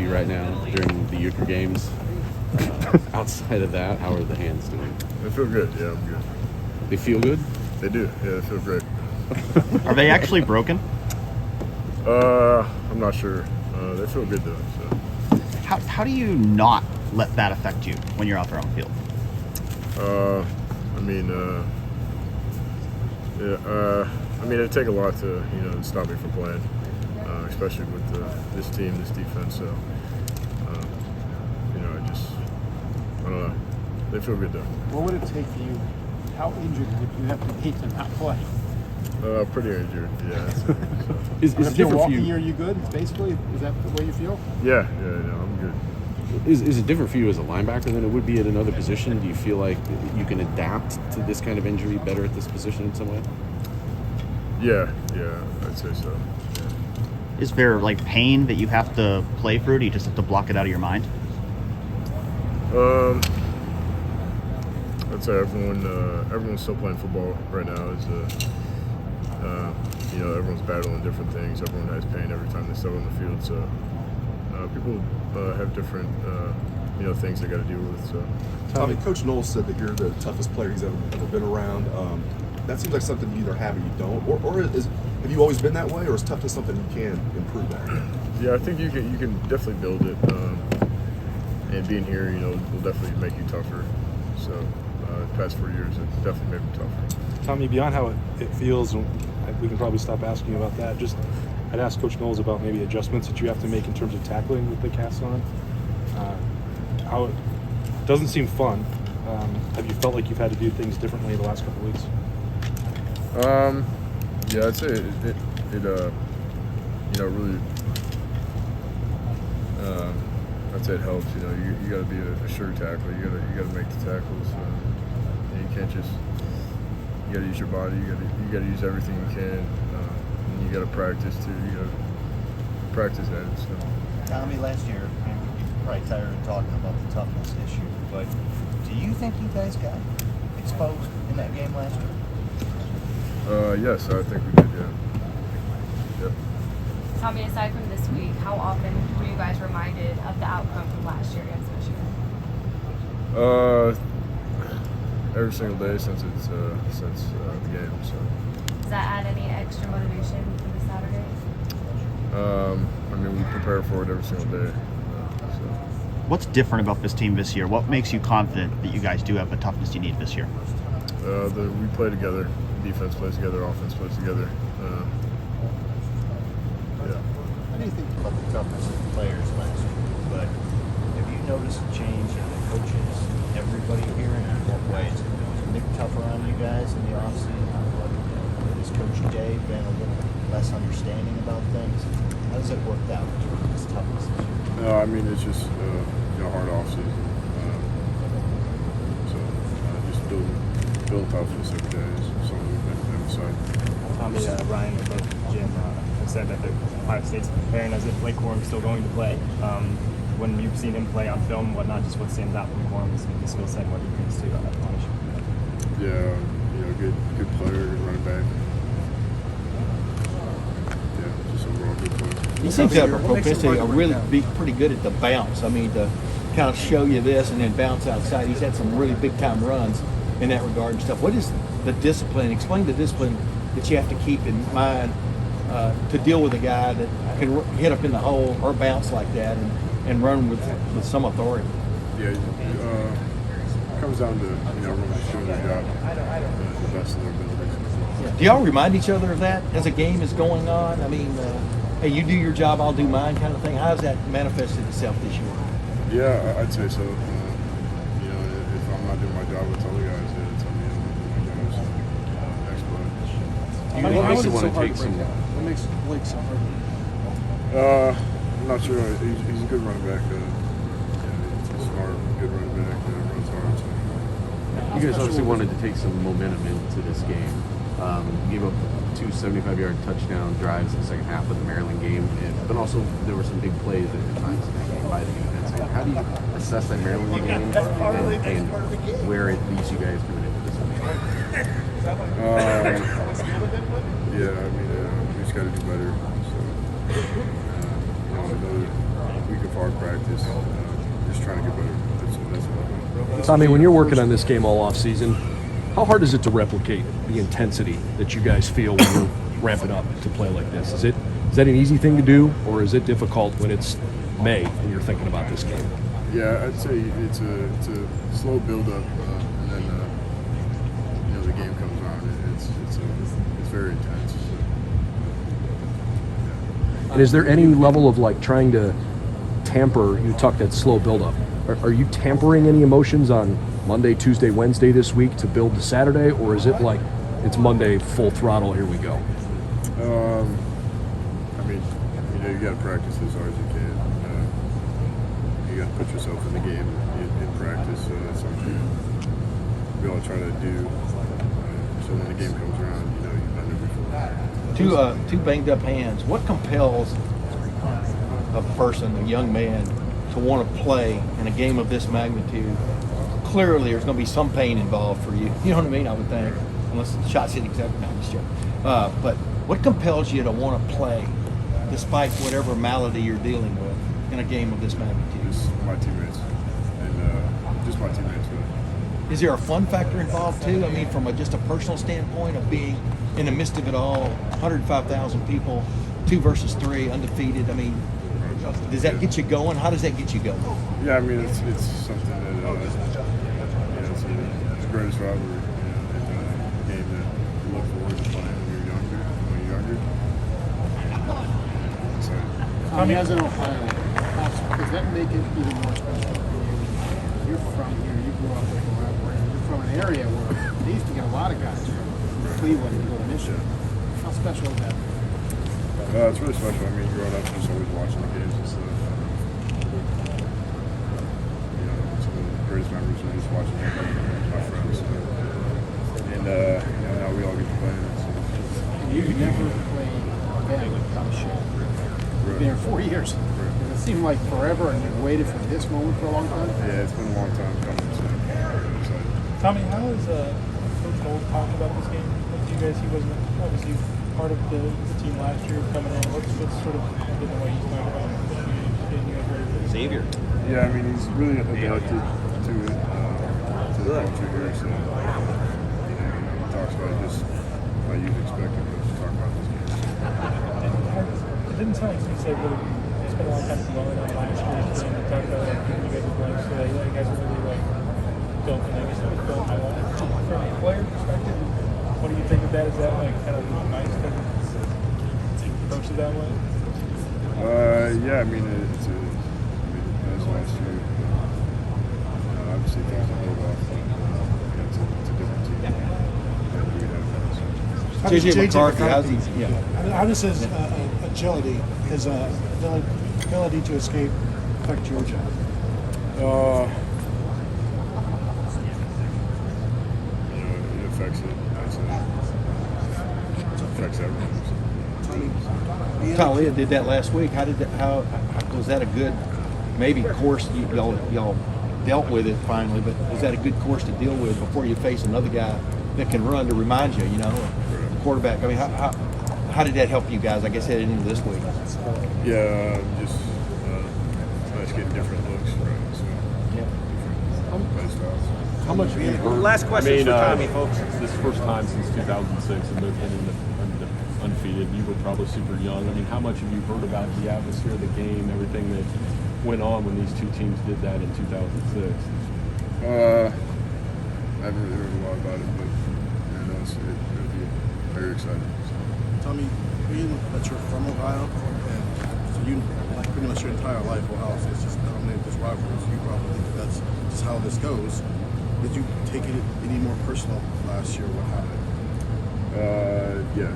you right now during the Euchre games? Outside of that, how are the hands doing? They feel good. Yeah, I'm good. They feel good? They do. Yeah, they feel great. Are they actually broken? I'm not sure. They feel good though. So. How do you not let that affect you when you're out there on the field? It'd take a lot to stop me from playing, especially with this team, this defense. So, I don't know. They feel good though. What would it take for you? How injured would you have to be to not play? Pretty injured. Yeah. So. Is it different for you? Are you good? Basically, is that the way you feel? Yeah. I'm good. Is it different for you as a linebacker than it would be at another position? Do you feel like you can adapt to this kind of injury better at this position in some way? Yeah, I'd say so. Yeah. Is there like pain that you have to play through? Do you just have to block it out of your mind? I'd say everyone's still playing football right now. Everyone's battling different things. Everyone has pain every time they step on the field. So people have different things they got to deal with. So Tommy, Coach Knowles said that you're the toughest player he's ever been around. That seems like something you either have or you don't. Or have you always been that way, or is toughness something you can improve at? Yeah, I think you can definitely build it. And being here, will definitely make you tougher. So the past 4 years, it definitely made me tougher. Tommy, beyond how it feels, and we can probably stop asking you about that. Just, I'd ask Coach Knowles about maybe adjustments that you have to make in terms of tackling with the cast on. How it doesn't seem fun. Have you felt like you've had to do things differently the last couple of weeks? Yeah, I'd say it really. I'd say it helps. You got to be a sure tackler. You got to make the tackles. You can't just. You got to use your body. You got to use everything you can. And you got to practice too. You got to practice that. So. Tommy, last year you're probably tired of talking about the toughness issue, but do you think you guys got exposed in that game last year? Yes, I think we did. Yeah. Yep. Tommy, aside from this week, how often were you guys reminded of the outcome from last year against Michigan? Every single day since the game. So. Does that add any extra motivation for the Saturday? We prepare for it every single day. What's different about this team this year? What makes you confident that you guys do have the toughness you need this year? We play together. Defense plays together. Offense plays together. How do you think about the toughness of the players last year? But have you noticed a change in the coaches, everybody here, and in what ways? Is Nick tougher on you guys in the offseason? Has Coach Jay been a little less understanding about things? How does it work out in terms of this toughness this year? No, it's just hard offseason. Just build toughness every day is something we've been emphasizing. Tommy, Ryan, and both Jim have said that Ohio State's preparing as if Blake Corum's still going to play. When you've seen him play on film, whatnot, just what stands out from Corum, his skill set, and what he brings to that position. Yeah, good player, good running back. Yeah, just overall good player. He seems to have a propensity to really be pretty good at the bounce. To kind of show you this and then bounce outside. He's had some really big time runs in that regard and stuff. What is the discipline? Explain the discipline that you have to keep in mind to deal with a guy that can hit up in the hole or bounce like that and run with some authority. Yeah, it comes down to everyone just doing their job the best of their abilities. Yeah. Do y'all remind each other of that as a game is going on? Hey, you do your job, I'll do mine, kind of thing. How has that manifested itself this year? Yeah, I'd say so. If I'm not doing my job, it's other guys that tell me I'm doing my job. So next play. What makes you want to take some? What makes Blake so hard? I'm not sure. He's a good running back. He's smart, good running back. Runs hard. So. You guys obviously wanted to take some momentum into this game. Gave up 2 75-yard touchdown drives in the second half of the Maryland game, but also there were some big plays at times in that game by the defense. How do you assess that Maryland game and where it leaves you guys coming into this one? We just got to do better. So, week of hard practice, just trying to get better. That's what Tommy, when you're working on this game all off season, how hard is it to replicate the intensity that you guys feel when you're ramping up to play like this? Is that an easy thing to do, or is it difficult when it's May and you're thinking about this game? Yeah, I'd say it's a slow build up, and then the game comes around. It's very intense. So, yeah. And is there any level of like trying to tamper? You talk that slow build up. Are you tampering any emotions on Monday, Tuesday, Wednesday this week to build to Saturday, or is it like it's Monday full throttle? Here we go. I mean, you got to practice as hard as you can. You got to put yourself in the game in practice. So that's something we all try to do. So when the game comes around, you've done it before. Two banged up hands. What compels a person, a young man, to want to play in a game of this magnitude? Clearly, there's going to be some pain involved for you. You know what I mean? I would think, unless the shot's hitting exactly. No, I'm just joking. But what compels you to want to play, despite whatever malady you're dealing with, in a game of this magnitude? Just my teammates, and just my teammates. Is there a fun factor involved too? I mean, from just a personal standpoint of being in the midst of it all, 105,000 people, 2 versus 3, undefeated. I mean, does that get you going? How does that get you going? Yeah, I mean, it's something that it's the greatest rivalry. It's a game that you look forward to playing when you're younger. Tommy, as an Ohio, does that make it even more special for you? You're from here, you grew up wherever, and you're from an area where they used to get a lot of guys from Cleveland to go to Michigan. How special is that? It's really special. I mean, growing up, just always watching the games and stuff. Some of the greatest memories are just watching my friends. And now we all get to play. And you never played bad without a shot. You've been here 4 years. Does it seem like forever and you've waited for this moment for a long time? Yeah, it's been a long time coming. So I'm excited. Tommy, how has Coach Knowles talked about this game with you guys? He wasn't obviously part of the team last year coming in. What's sort of been the way he's talked about getting you guys ready for this? Xavier. Yeah, I mean, he's really adapted to it, to the culture here. So, he talks about it just like you'd expect him to talk about this game. It didn't sound like you said really spent a lot of time dwelling on last year's game and talk about like you guys are playing so that you guys are really like built and I guess it was built by that. From a player perspective, what do you think of that? Is that like kind of nice to approach it that way? Yeah, I mean, it's last year. Obviously, things don't go well. It's a different team. JJ McCarthy, how's he? Yeah. How does his agility, his ability to escape affect Georgia? It affects it. It affects everything. Talia did that last week. How was that a good maybe course? Y'all dealt with it finally, but was that a good course to deal with before you face another guy that can run to remind you, quarterback? I mean, how did that help you guys? I guess heading into this week. Yeah, just it's nice getting different looks, right? So, different play styles. How much have you heard? Last question for Tommy, folks. This is the first time since 2006 and they've been undefeated. You were probably super young. I mean, how much have you heard about the atmosphere of the game, everything that went on when these two teams did that in 2006? I haven't really heard a lot about it, but it'll be very exciting. So. Tommy, being that you're from Ohio, and so you pretty much your entire life, Ohio State's just dominated this rivalry, so you probably think that's just how this goes. Did you take it any more personal last year? What happened? Yeah.